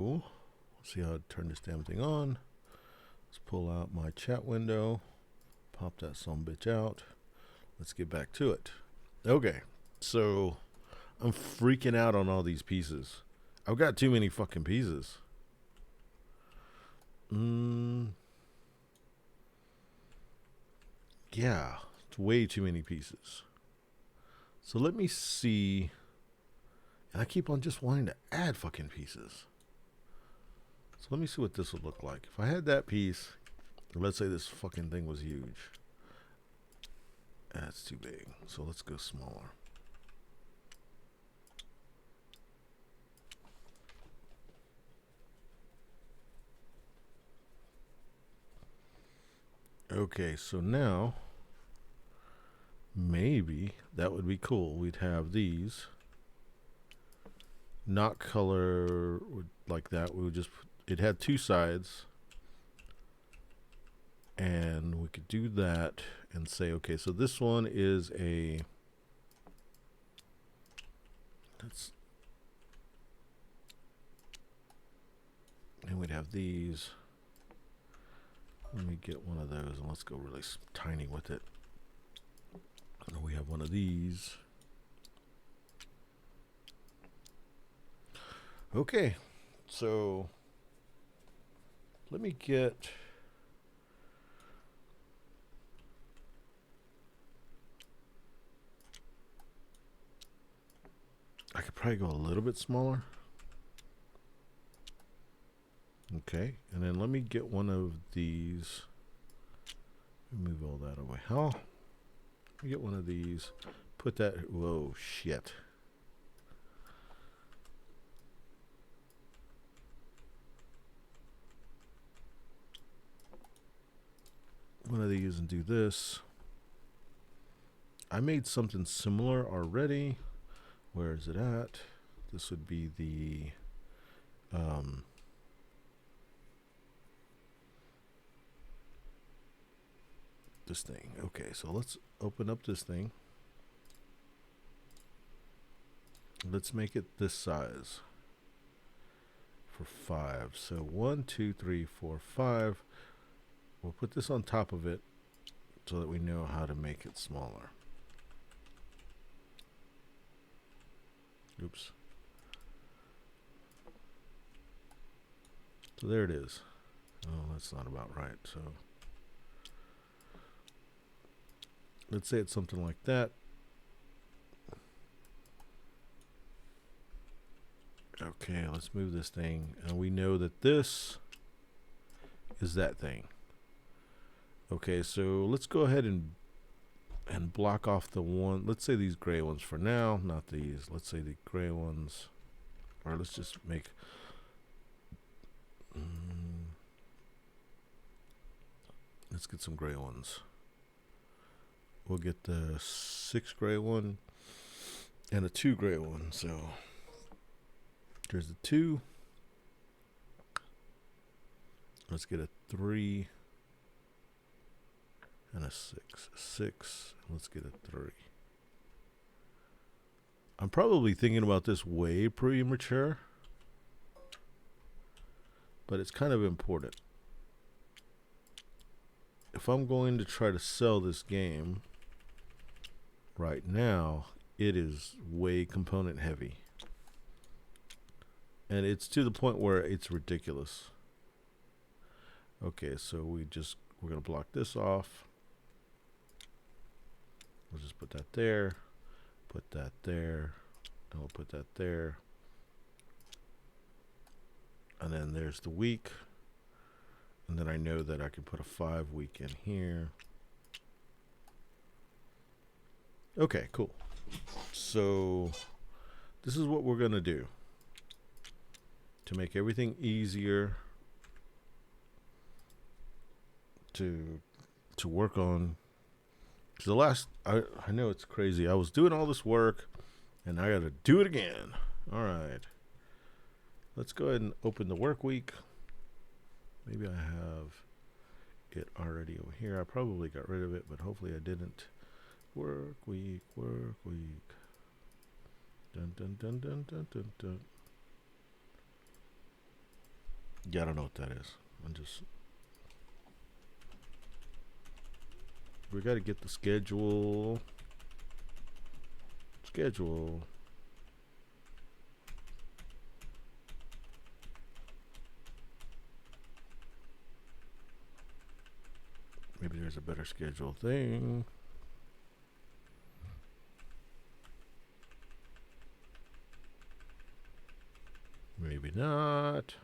Cool. See how to turn this damn thing on. Let's pull out my chat window. Pop that some bitch out. Let's get back to it. Okay, so I'm freaking out on all these pieces. I've got too many fucking pieces. Yeah, it's way too many pieces. So let me see. And I keep on just wanting to add fucking pieces. So let me see what this would look like. If I had that piece, let's say this fucking thing was huge. That's too big. So let's go smaller. Okay, so now maybe that would be cool. We'd have these not color like that. We would just, it had two sides, and we could do that and say, okay, so this one is a, that's, and we'd have these. Let me get one of those and let's go really tiny with it. And we have one of these. Okay, so let me get, I could probably go a little bit smaller. Okay, and then let me get one of these. Move all that away. How? Let me get one of these. Put that. Whoa, shit. One of these and do this. I made something similar already. Where is it at? This would be the this thing. Okay, so let's open up this thing. Let's make it this size for 5. So 1, 2, 3, 4, 5. We'll put this on top of it so that we know how to make it smaller. Oops. So there it is. Oh, that's not about right. So let's say it's something like that. Okay, let's move this thing. And we know that this is that thing. Okay, so let's go ahead and block off the one. Let's say these gray ones for now, not these. Let's say the gray ones. Or let's just make... let's get some gray ones. We'll get the 6 gray one and a 2 gray one. So there's the 2. Let's get a 3 and a 6. 6. Let's get a 3. I'm probably thinking about this way premature, but it's kind of important. If I'm going to try to sell this game right now, it is way component heavy. And it's to the point where it's ridiculous. Okay, so we're going to block this off. We'll just put that there, put that there, and we'll put that there. And then there's the week. And then I know that I can put a 5 week in here. Okay, cool. So this is what we're going to do to make everything easier to work on. The last, I know it's crazy. I was doing all this work and I got to do it again. All right. Let's go ahead and open the work week. Maybe I have it already over here. I probably got rid of it, but hopefully I didn't. Work week, work week. Dun dun dun dun dun dun dun. Yeah, I don't know what that is. We got to get the schedule. Schedule. Maybe there's a better schedule thing. Maybe not.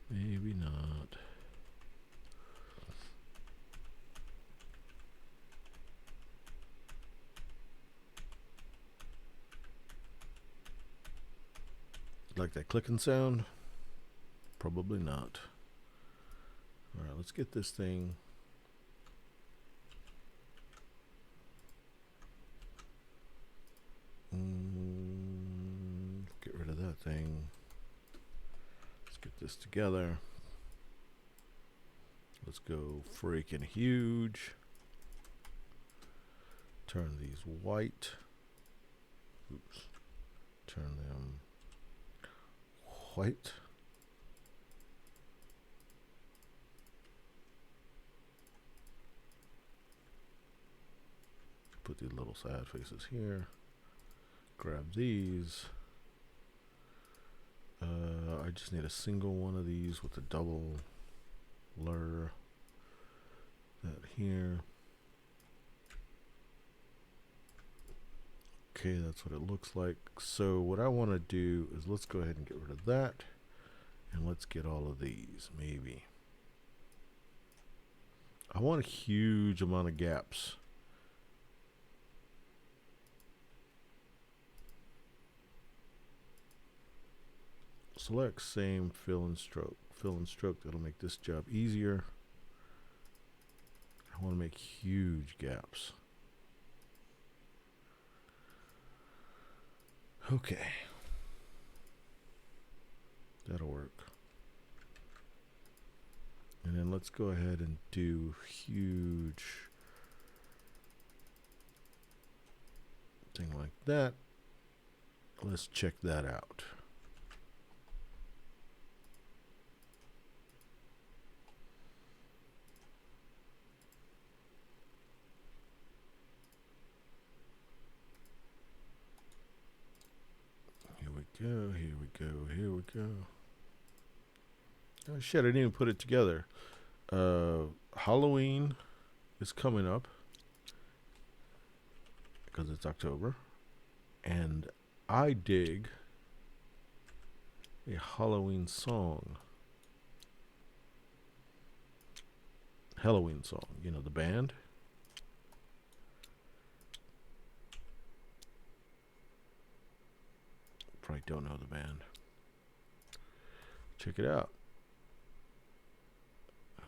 Maybe not. Like that clicking sound? Probably not. Alright, let's get this thing. Get rid of that thing. Let's get this together. Let's go freaking huge. Turn these white. Oops. Turn them white. Put these little sad faces here. Grab these. I just need a single one of these with a double blur. That here. Okay, that's what it looks like. So what I want to do is let's go ahead and get rid of that. And let's get all of these, maybe. I want a huge amount of gaps. Select same, fill and stroke. Fill and stroke, that'll make this job easier. I want to make huge gaps. Okay. That'll work. And then let's go ahead and do huge thing like that. Let's check that out. Here we go, here we go. Oh shit, I didn't even put it together. Halloween is coming up because it's October, and I dig a Halloween song. Halloween song, you know, the band. Probably don't know the band. Check it out.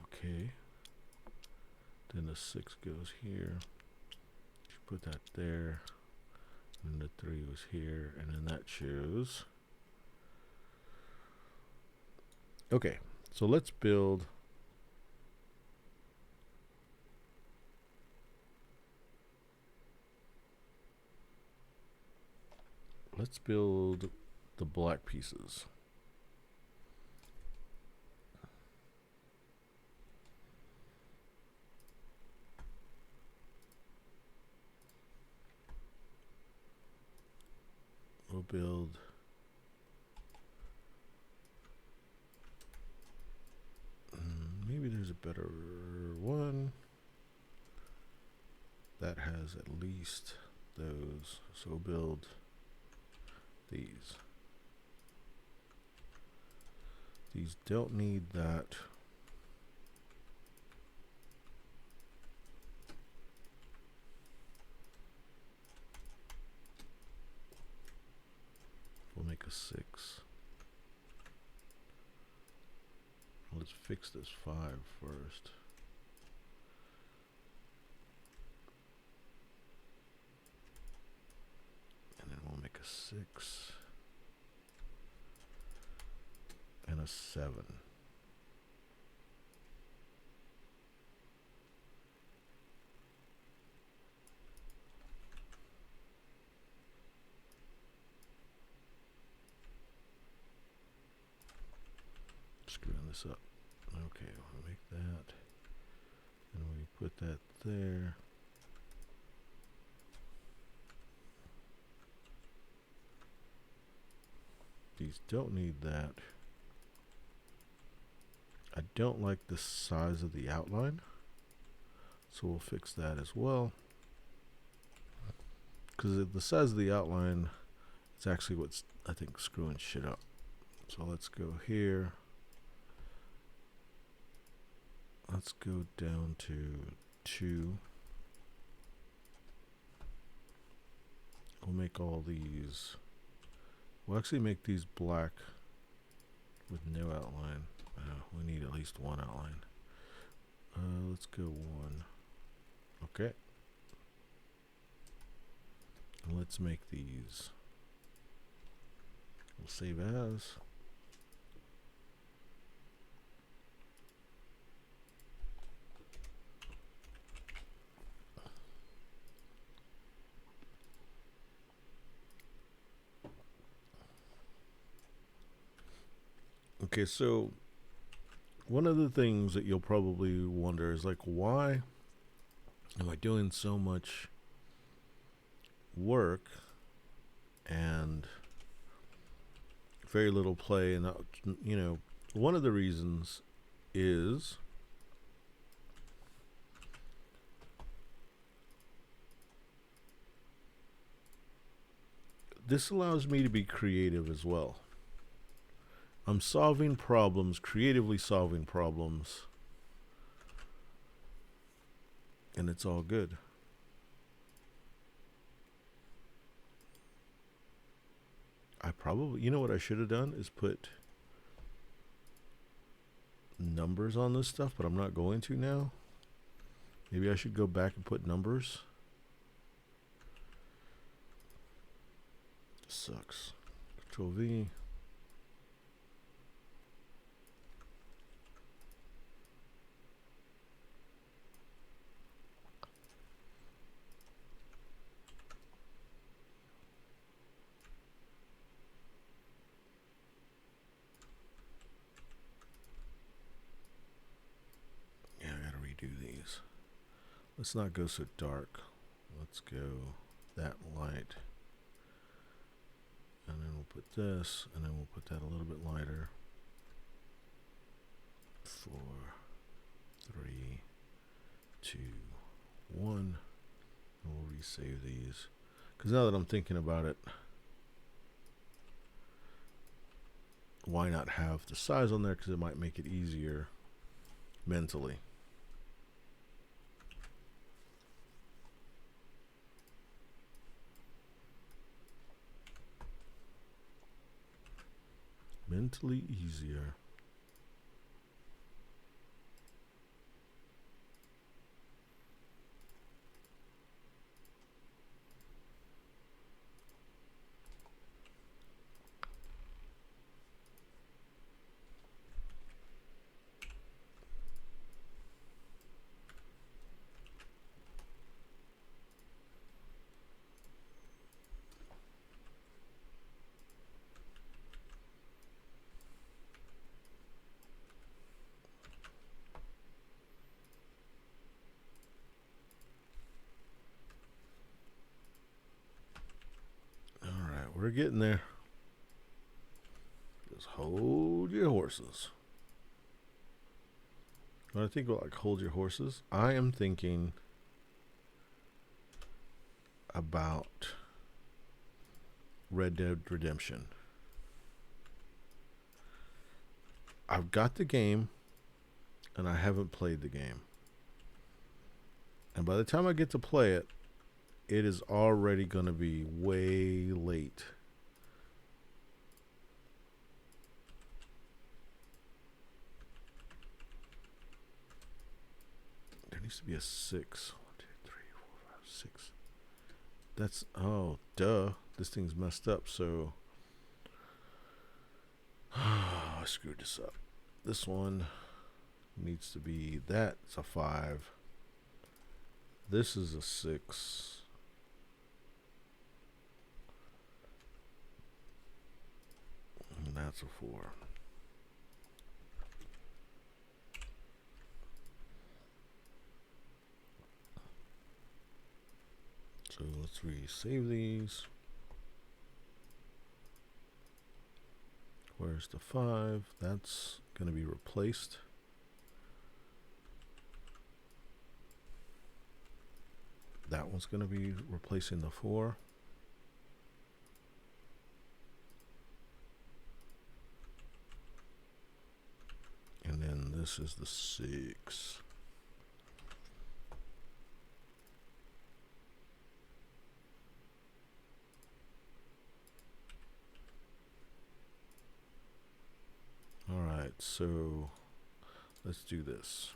Okay. Then the 6 goes here. Put that there. And the 3 was here. And then that shows. Okay. So let's build. Let's build the black pieces. We'll build maybe there's a better one that has at least those. So we'll build these. These don't need that. We'll make a 6. Let's fix this 5 first. And then we'll make a 6 and a 7. Screwing this up. Okay, we'll make that. And we put that there. These don't need that. I don't like the size of the outline, so we'll fix that as well. Because the size of the outline is actually what's, I think, screwing shit up. So let's go here. Let's go down to 2. We'll make all these. We'll actually make these black with no outline. We need at least one outline. Let's go 1. Okay. And let's make these. We'll save as. Okay, so one of the things that you'll probably wonder is like, why am I doing so much work and very little play? And you know, one of the reasons is this allows me to be creative as well. I'm solving problems, creatively solving problems, and it's all good. I probably, you know what I should have done is put numbers on this stuff, but I'm not going to now. Maybe I should go back and put numbers. Sucks. Control V. These. Let's not go so dark. Let's go that light. And then we'll put this, and then we'll put that a little bit lighter. 4, 3, 2, 1. And we'll resave these. Because now that I'm thinking about it, why not have the size on there? Because it might make it easier mentally. Mentally easier. We're getting there. Just hold your horses. When I think about like hold your horses, I am thinking about Red Dead Redemption. I've got the game and I haven't played the game. And by the time I get to play it, it is already going to be way late. There needs to be a 6. 1, 2, 3, 4, 5, 6. That's, oh, duh. This thing's messed up, so. I screwed this up. This one needs to be, that's a 5. This is a 6. And that's a 4. So let's resave these. Where's the 5? That's going to be replaced. That one's going to be replacing the 4. And then this is the 6. All right, so let's do this.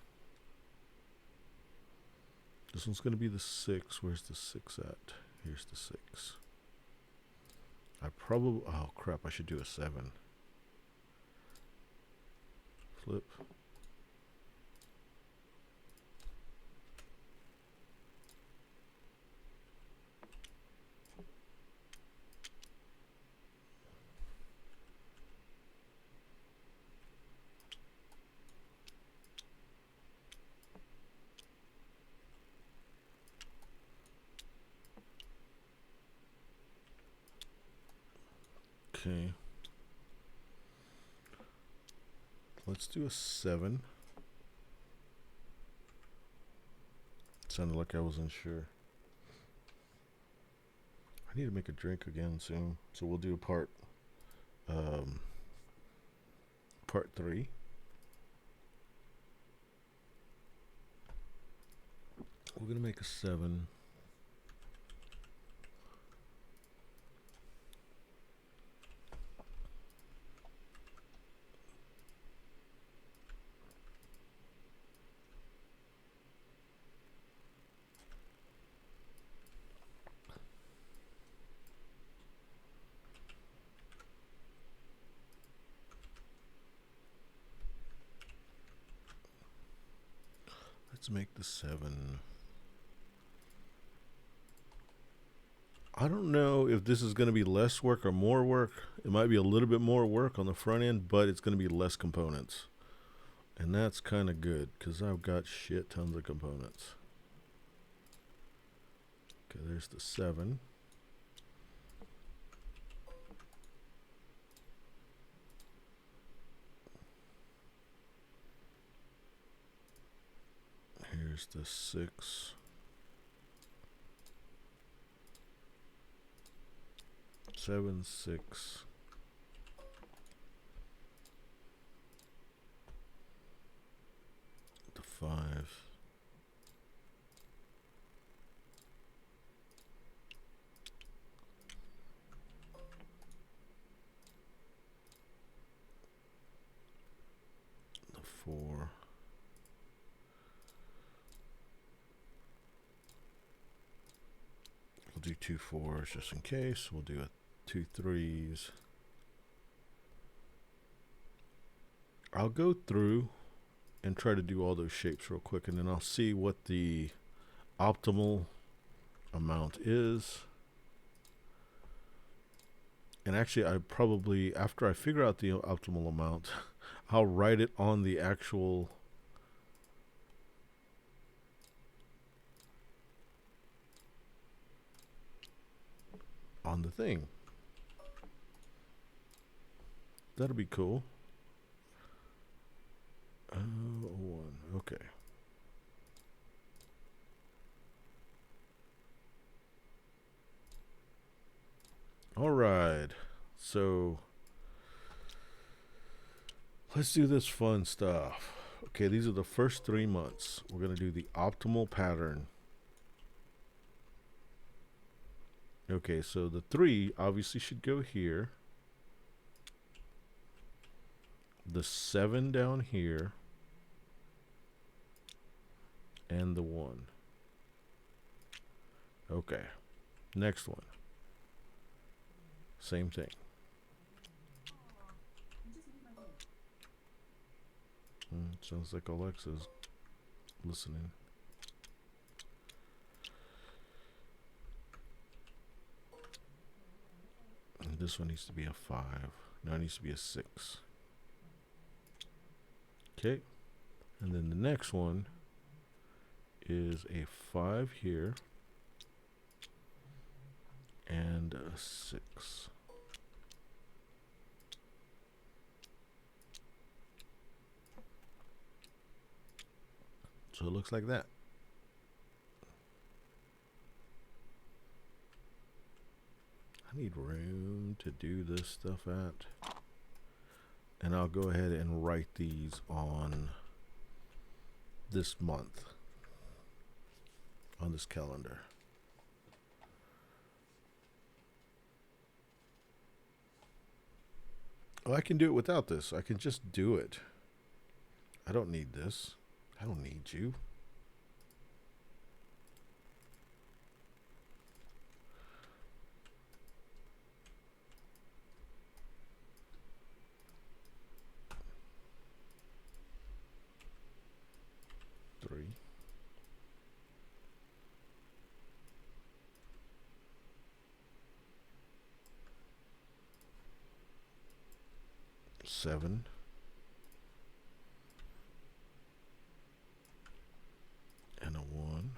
This one's going to be the 6. Where's the 6 at? Here's the 6. I probably, oh crap, I should do a 7. Flip. Okay. Let's do a 7. Sounded like I wasn't sure. I need to make a drink again soon, so we'll do part 3. We're gonna make a 7. Let's make the 7. I don't know if this is going to be less work or more work. It might be a little bit more work on the front end, but it's going to be less components. And that's kind of good because I've got shit tons of components. Okay, there's the 7. Here's the 6. 7, 6. The 5. The 4. We'll do 2 4s just in case. We'll do a 2 3s. I'll go through and try to do all those shapes real quick, and then I'll see what the optimal amount is. And actually, I probably, after I figure out the optimal amount, I'll write it on the actual on the thing. That'll be cool. 1. Okay. All right. So let's do this fun stuff. Okay, these are the first 3 months. We're going to do the optimal pattern. Okay, so the 3 obviously should go here. The 7 down here. And the 1. Okay. Next one. Same thing. Sounds like Alexa's listening. And this one needs to be a 5. No, it needs to be a 6. Okay. And then the next one is a 5 here. and a 6. So it looks like that. I need room to do this stuff at. And I'll go ahead and write these on this month, on this calendar. Oh, I can do it without this. I can just do it. I don't need this. I don't need you. Three. Seven. And a 1.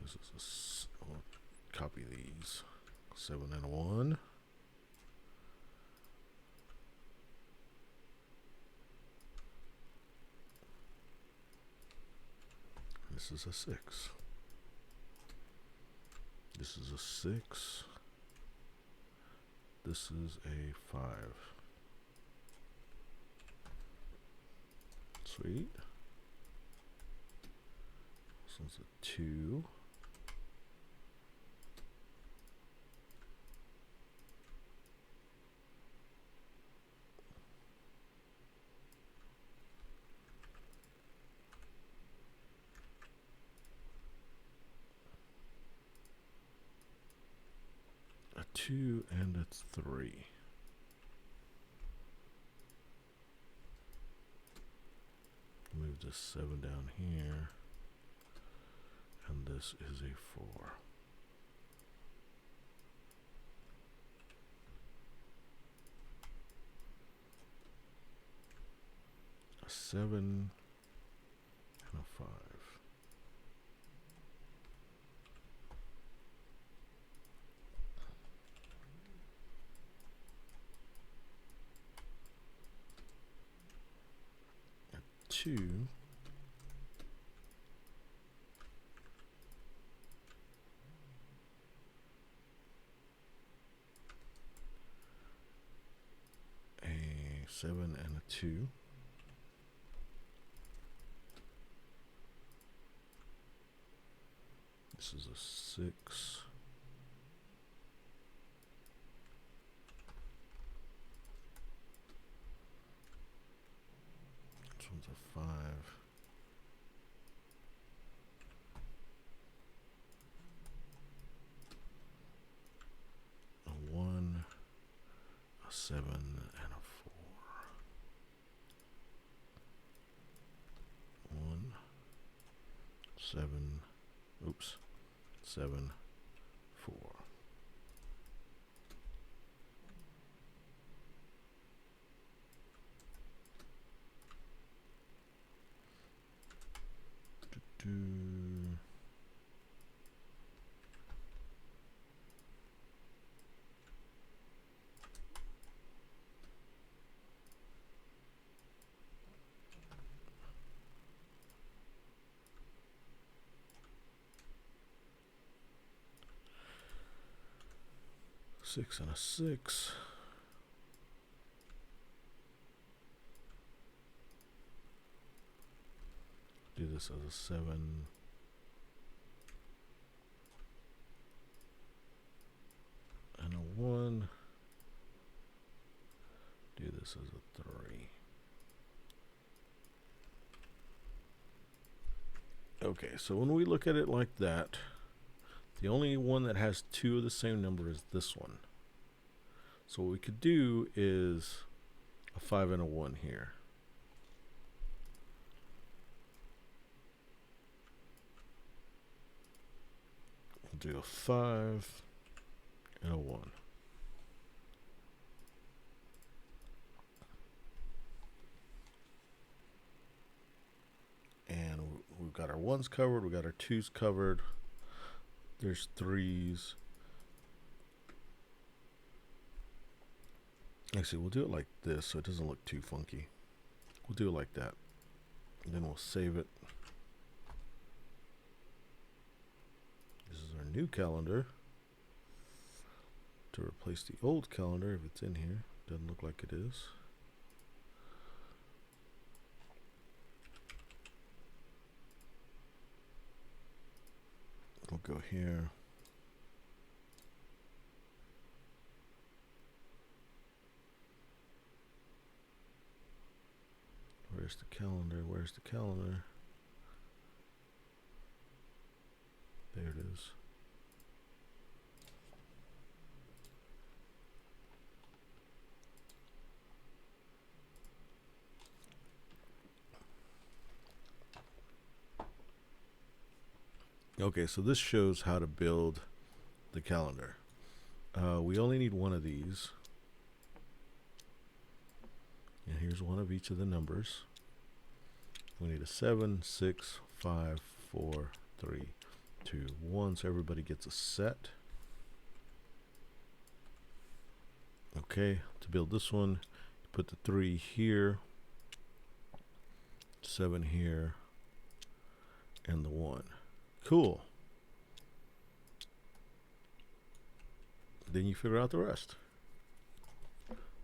This is I'll copy these. 7 and a 1. This is a 6. This is a 6. This is a 5. Sweet. This one's a 2. A 2 and a 3. Move this 7 down here. And this is a 4. A 7 and a 5. A 2. A 7 and a 2. This is a 6. This one's a 5. A 1. A 7 and a 4. 1. 7. Oops. 7, 4. Do. 6 and a 6. Do this as a 7. And a 1. Do this as a 3. Okay, so when we look at it like that, the only one that has 2 of the same number is this one. So what we could do is a 5 and a 1 here. We'll do a 5 and a 1. And we've got our ones covered. We got our twos covered. There's threes. Actually, we'll do it like this so it doesn't look too funky. We'll do it like that. And then we'll save it. This is our new calendar. To replace the old calendar if it's in here. Doesn't look like it is. We'll go here. Where's the calendar? Where's the calendar? There it is. Okay, so this shows how to build the calendar. We only need one of these. And here's one of each of the numbers. We need a 7, 6, 5, 4, 3, 2, 1. So everybody gets a set. Okay, to build this one, put the 3 here, 7 here, and the 1. Cool. Then you figure out the rest.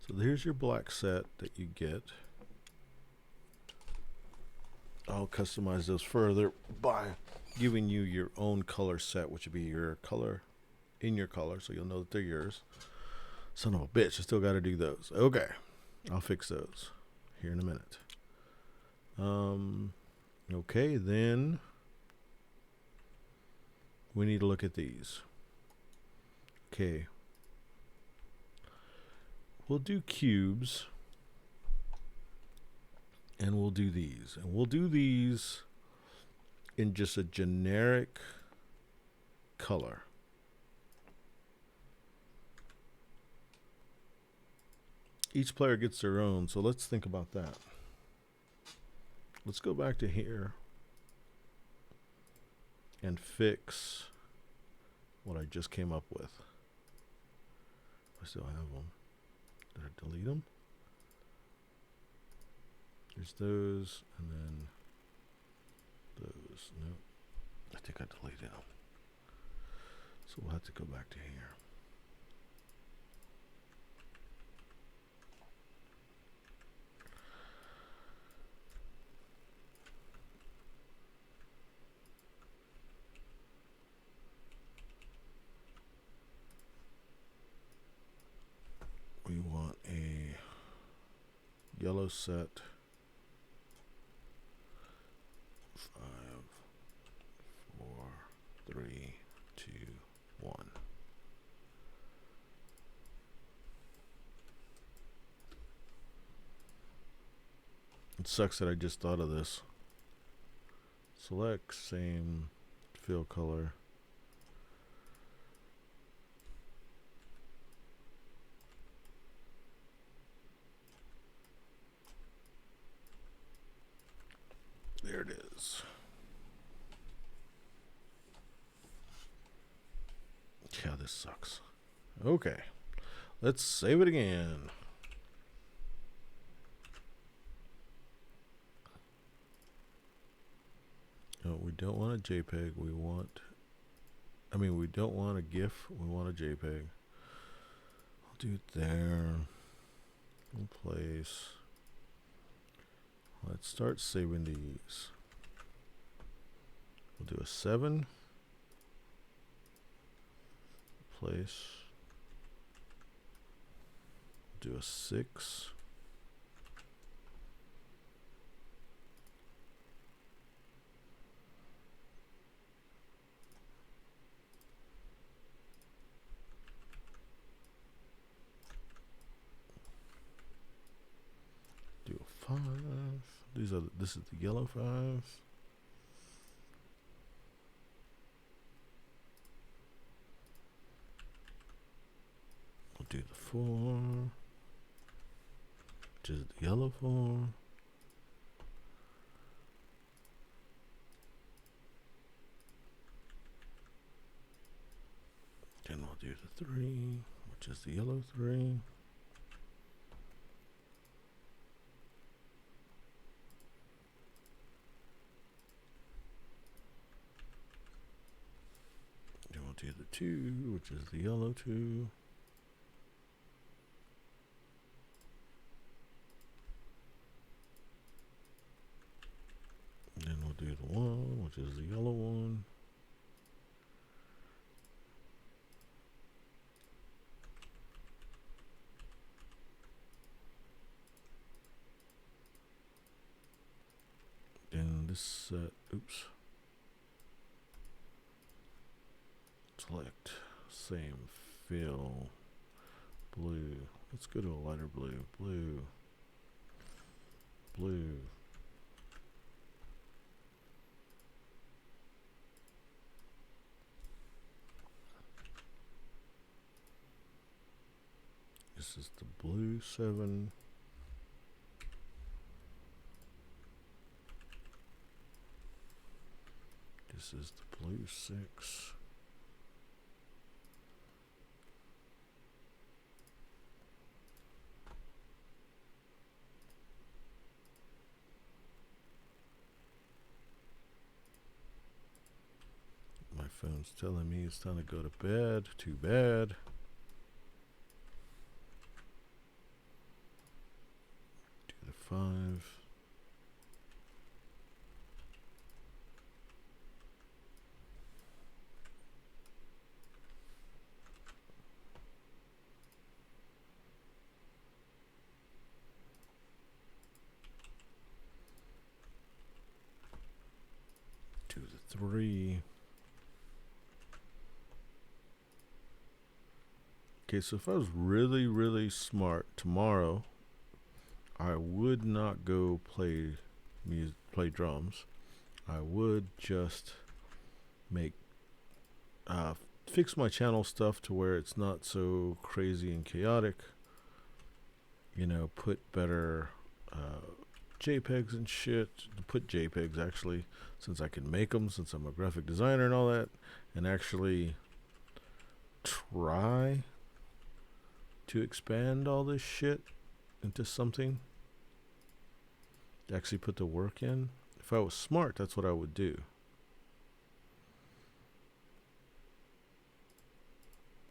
So here's your black set that you get. I'll customize those further by giving you your own color set, which would be your color in your color, so you'll know that they're yours. Son of a bitch, I still got to do those. Okay, I'll fix those here in a minute. Okay, then we need to look at these. Okay. We'll do cubes. And we'll do these. And we'll do these in just a generic color. Each player gets their own, so let's think about that. Let's go back to here and fix what I just came up with. I still have them. Did I delete them? There's those, and then those. No, I think I deleted them. So we'll have to go back to here. We want a yellow set. 5, 4, 3, 2, 1. It sucks that I just thought of this. Select same fill color. There it is. Yeah, this sucks. Okay. Let's save it again. No, we don't want a JPEG. We don't want a GIF. We want a JPEG. I'll do it there. In place. Let's start saving these. We'll do a 7. Place. Do a 6. Do a 5. This is the yellow 5. We'll do the 4. Which is the yellow 4. do the 3, which is the yellow 3. Then we'll do the 2, which is the yellow 2. Then we'll do the 1, which is the yellow 1. Then this set, oops. Select, same fill, blue. Let's go to a lighter blue, blue. This is the blue 7. This is the blue 6. My phone's telling me it's time to go to bed. Too bad. Do the 5. Do the 3. Okay, so if I was really, really smart tomorrow, I would not go play drums. I would just make fix my channel stuff to where it's not so crazy and chaotic. You know, put better JPEGs and shit. Put JPEGs actually, since I can make them, since I'm a graphic designer and all that, and actually try to expand all this shit into something. Actually put the work in. If I was smart, that's what I would do.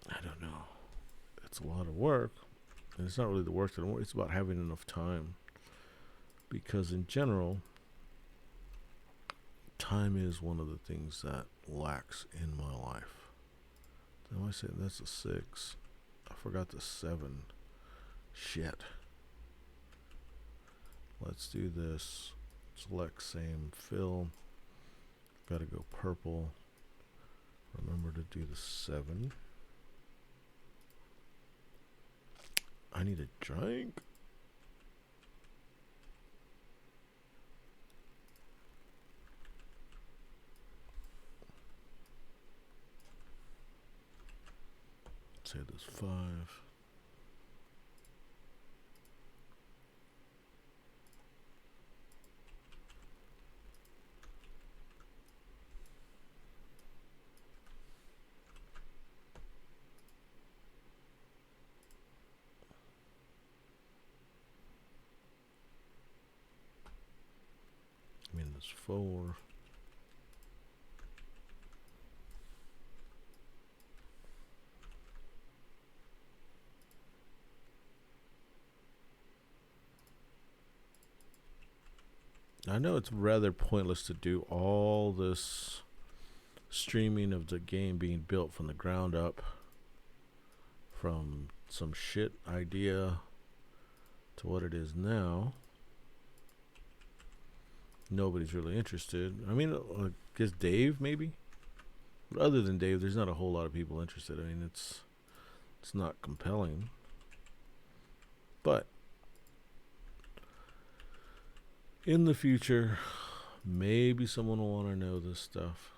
I don't know. It's a lot of work. And it's not really the work that I want. It's about having enough time. Because in general, time is one of the things that lacks in my life. Am I saying that's a 6? I forgot the 7. Shit. Let's do this. Select same fill. Gotta go purple. Remember to do the 7. I need a drink. Say this 5. I mean, there's 4. I know it's rather pointless to do all this streaming of the game being built from the ground up, from some shit idea to what it is now. Nobody's really interested. I mean, I guess Dave maybe, but other than Dave, there's not a whole lot of people interested. I mean, it's not compelling, but in the future, maybe someone will want to know this stuff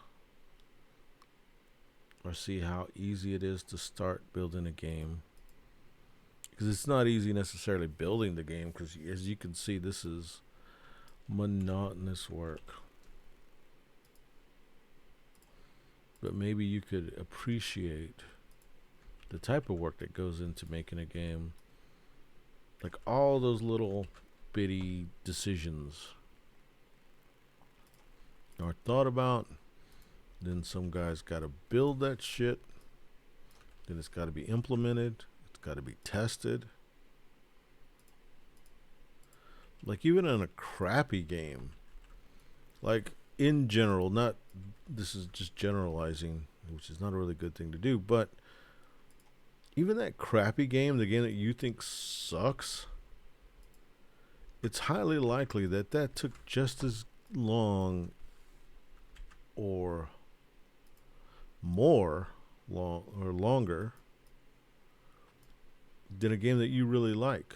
or see how easy it is to start building a game. Because it's not easy necessarily building the game, because as you can see, this is monotonous work. But maybe you could appreciate the type of work that goes into making a game, like all those little bitty decisions are thought about. Then some guys got to build that shit. Then it's got to be implemented. It's got to be tested. Like even in a crappy game, like in general, not this is just generalizing, which is not a really good thing to do, but even that crappy game, the game that you think sucks, it's highly likely that that took just as long or more long or longer than a game that you really like.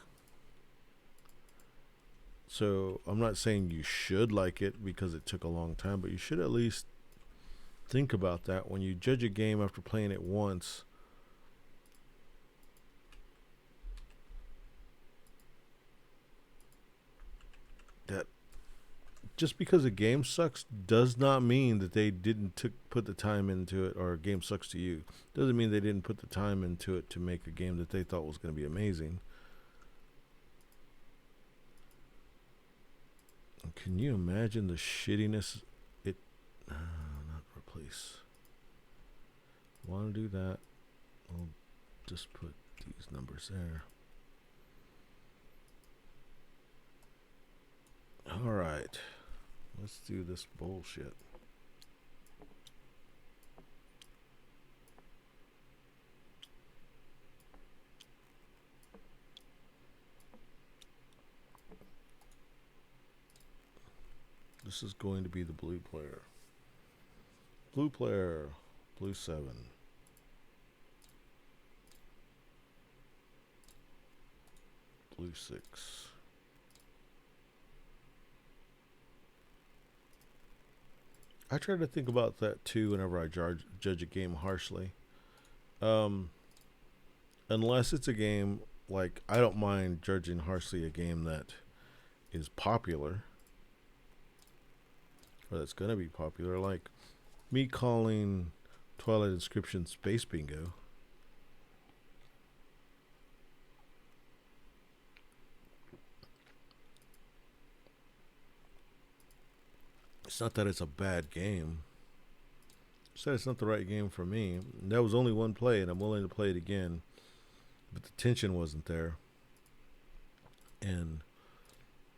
So I'm not saying you should like it because it took a long time, but you should at least think about that when you judge a game after playing it once. That just because a game sucks does not mean that they didn't put the time into it, or a game sucks to you. Doesn't mean they didn't put the time into it to make a game that they thought was going to be amazing. Can you imagine the shittiness? Not replace. Want to do that? I'll just put these numbers there. All right. Let's do this bullshit. This is going to be the blue player. Blue player, blue 7. Blue 6. I try to think about that too whenever I judge a game harshly. Unless it's a game, like, I don't mind judging harshly a game that is popular, or that's going to be popular, like me calling Twilight Inscription Space Bingo. It's not that it's a bad game. It's that it's not the right game for me. That was only one play, and I'm willing to play it again. But the tension wasn't there. And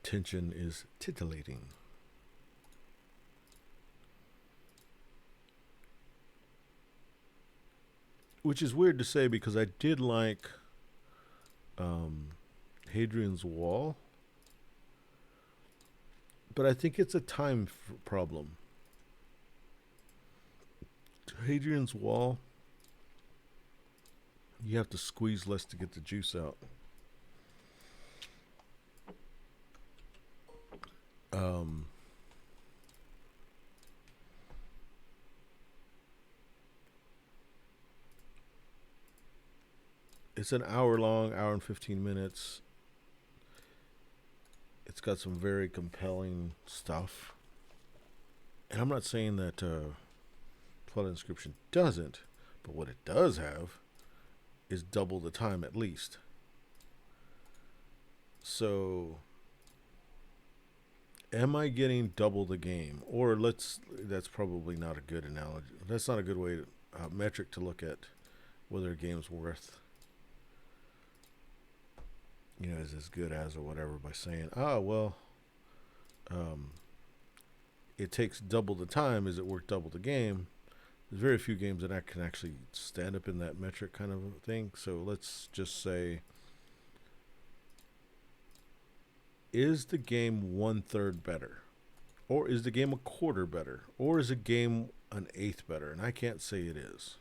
tension is titillating. Which is weird to say because I did like Hadrian's Wall. But I think it's a time problem. Hadrian's Wall, you have to squeeze less to get the juice out. It's an hour long, hour and 15 minutes. It's got some very compelling stuff. And I'm not saying that Twilight Inscription doesn't, but what it does have is double the time at least. So, am I getting double the game? Or that's probably not a good analogy. That's not a good way metric to look at whether a game's worth, is as good as or whatever, by saying, it takes double the time. Is it worth double the game? There's very few games that I can actually stand up in that metric kind of thing. So let's just say, is the game 1/3 better? Or is the game a quarter better? Or is a game an eighth better? And I can't say it is.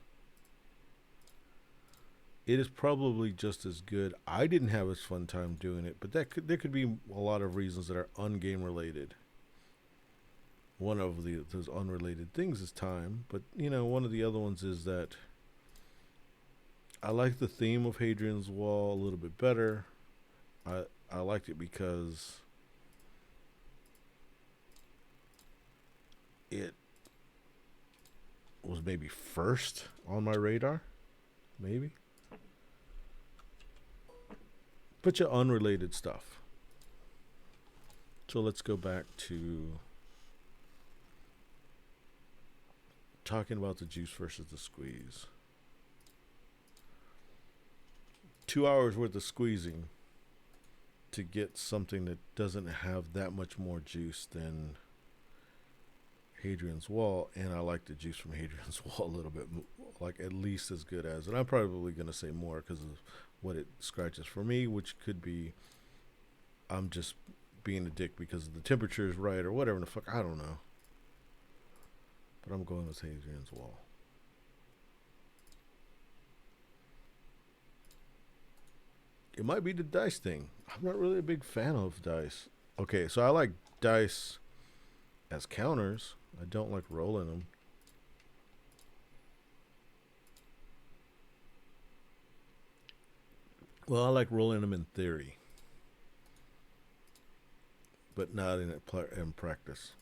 It is probably just as good. I didn't have as fun time doing it, but there could be a lot of reasons that are ungame related. One of those unrelated things is time, but one of the other ones is that I like the theme of Hadrian's Wall a little bit better. I liked it because it was maybe first on my radar, maybe. bunch of unrelated stuff. So let's go back to talking about the juice versus the squeeze. 2 hours worth of squeezing to get something that doesn't have that much more juice than Hadrian's Wall, and I like the juice from Hadrian's Wall a little bit, like at least as good as, and I'm probably going to say more because of what it scratches for me, which could be I'm just being a dick because the temperature is right or whatever the fuck, I don't know. But I'm going with Hadrian's Wall. It might be the dice thing. I'm not really a big fan of dice. Okay, so I like dice as counters. I don't like rolling them. Well, I like rolling them in theory, but not in practice.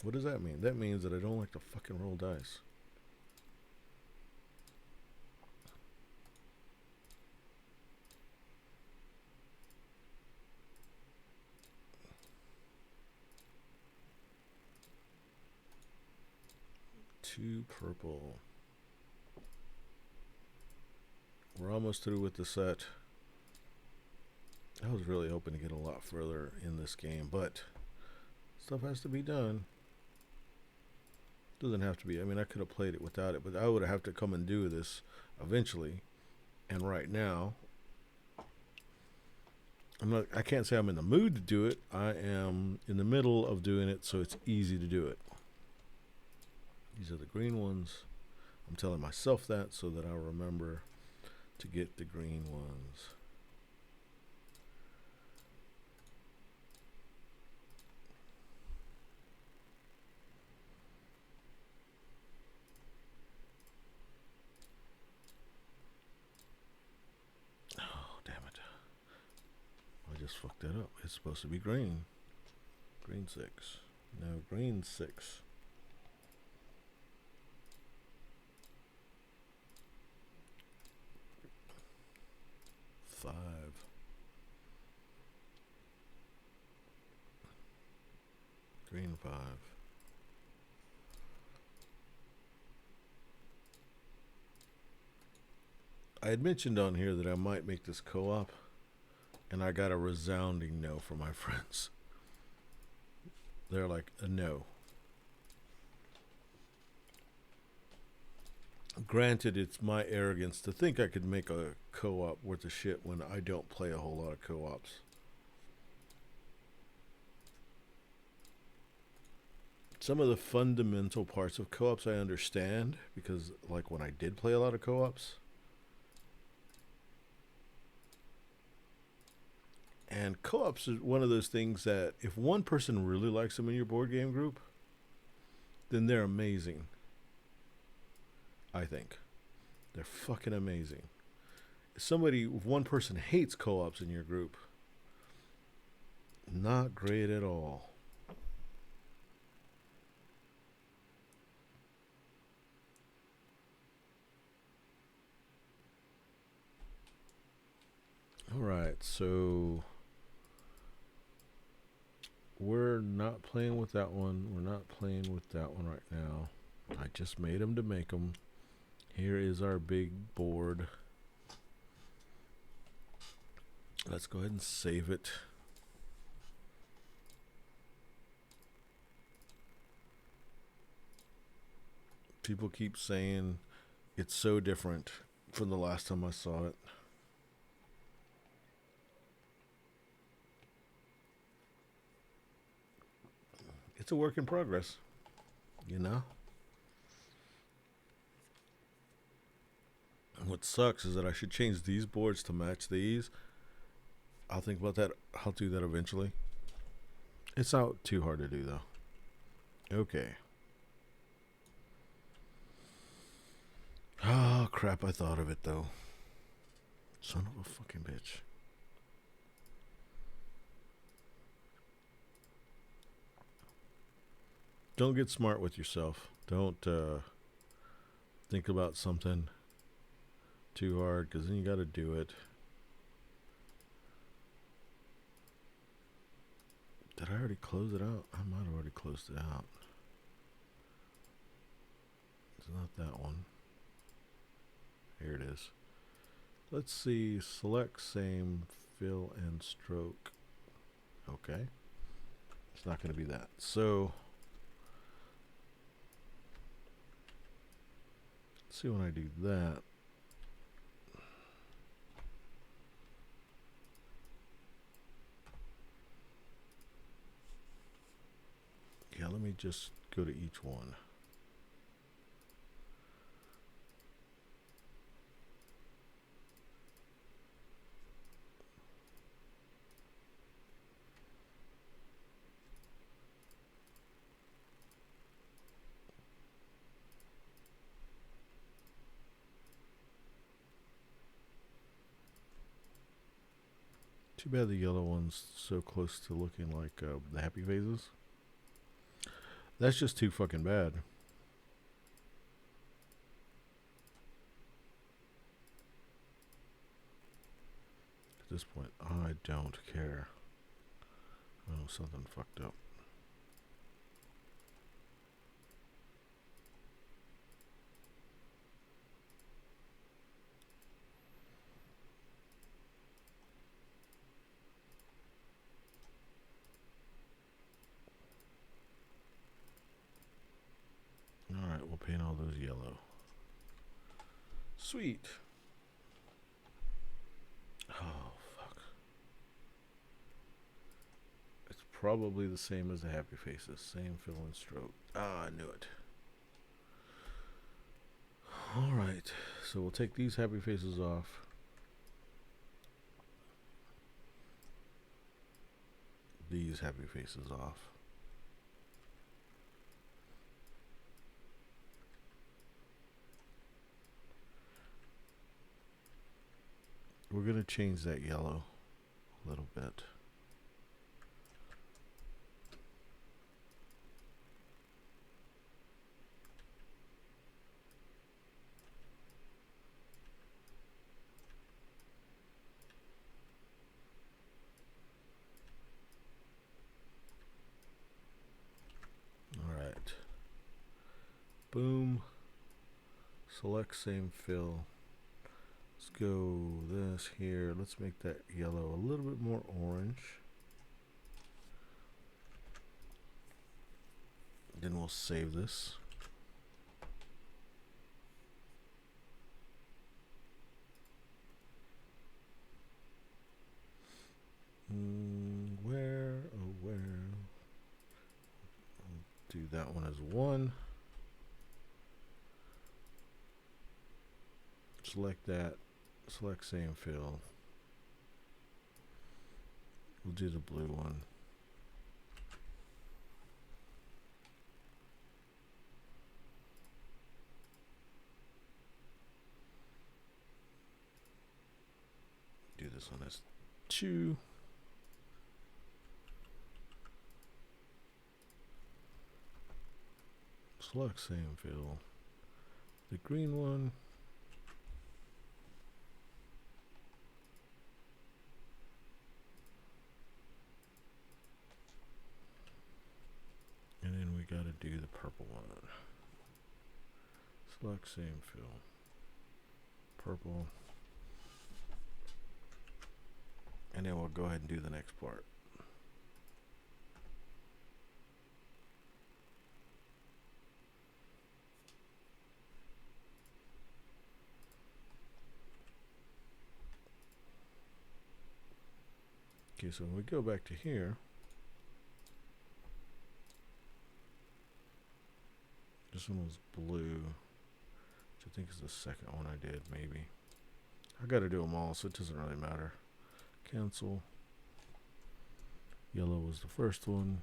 What does that mean? That means that I don't like to fucking roll dice. Two purple. We're almost through with the set. I was really hoping to get a lot further in this game, but stuff has to be done. Doesn't have to be. I mean, I could have played it without it, but I would have to come and do this eventually. And right now, I can't say I'm in the mood to do it. I am in the middle of doing it, so it's easy to do it. These are the green ones. I'm telling myself that so that I'll remember to get the green ones. Oh, damn it. I just fucked that up. It's supposed to be green. Green 6. No, green 6. Green 5. I had mentioned on here that I might make this co-op, and I got a resounding no from my friends. They're like, a no. Granted, it's my arrogance to think I could make a co-op worth of shit when I don't play a whole lot of co-ops. Some of the fundamental parts of co-ops I understand, because like when I did play a lot of co-ops, and co-ops is one of those things that if one person really likes them in your board game group, then they're amazing. I think they're fucking amazing. If one person hates co-ops in your group, not great at all. All right, so we're not playing with that one. We're not playing with that one right now. I just made them to make them. Here is our big board. Let's go ahead and save it. People keep saying it's so different from the last time I saw it. It's a work in progress, you know? And what sucks is that I should change these boards to match these. I'll think about that. I'll do that eventually. It's not too hard to do, though. Okay. Oh, crap. I thought of it, though. Son of a fucking bitch. Don't get smart with yourself. Don't think about something too hard, because then you got to do it. Did I already close it out? I might have already closed it out. It's not that one. Here it is. Let's see. Select same fill and stroke. Okay. It's not going to be that. So, let's see when I do that. Yeah, let me just go to each one. Too bad the yellow one's so close to looking like the happy phases. That's just too fucking bad. At this point, I don't care. Oh, something fucked up. Alright, we'll paint all those yellow. Sweet. Oh, fuck. It's probably the same as the happy faces. Same fill and stroke. Ah, I knew it. Alright, so we'll take these happy faces off. These happy faces off. We're going to change that yellow a little bit. Alright. Boom. Select same fill. Let's go this here. Let's make that yellow a little bit more orange. Then we'll save this. Where? Oh, where? I'll do that one as 1. Select that. Select same fill. We'll do the blue one. Do this one as 2. Select same fill. The green one. And then we gotta do the purple one. Select same fill. Purple. And then we'll go ahead and do the next part. Okay, so when we go back to here, this one was blue, which I think is the second one I did, maybe. I gotta do them all, so it doesn't really matter. Cancel. Yellow was the first one.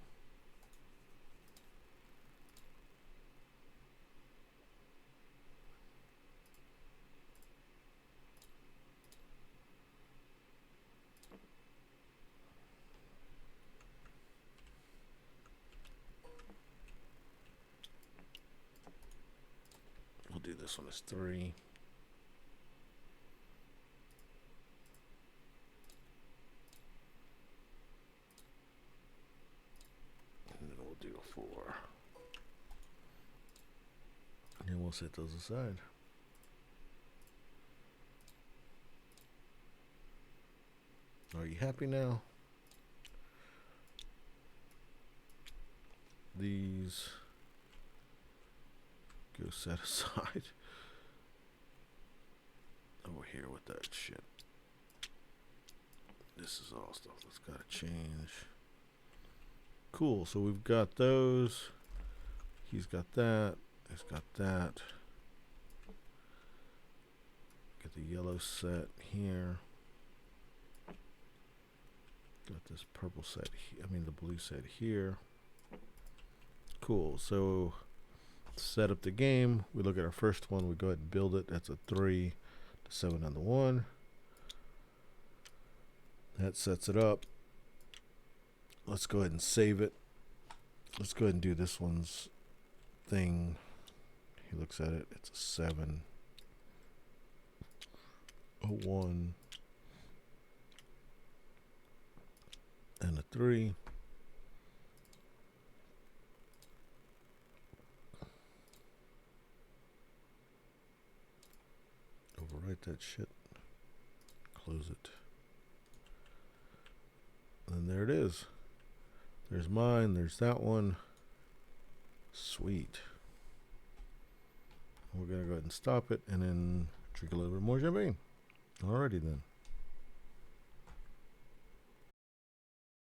We'll do this one as 3. 4. And we'll set those aside. Are you happy now? These go set aside. Over here with that shit. This is all stuff that's got to change. Cool, so we've got those. He's got that. He's got that. Get the yellow set here. Got this purple set here. I mean the blue set here. Cool, so set up the game. We look at our first one. We go ahead and build it. That's a 3 to 7 on the 1. That sets it up. Let's go ahead and save it. Let's go ahead and do this one's thing. He looks at it. It's a 7. A 1. And a 3. Overwrite that shit. Close it. And there it is. There's mine. There's that one. Sweet. We're going to go ahead and stop it and then drink a little bit more champagne. Alrighty then.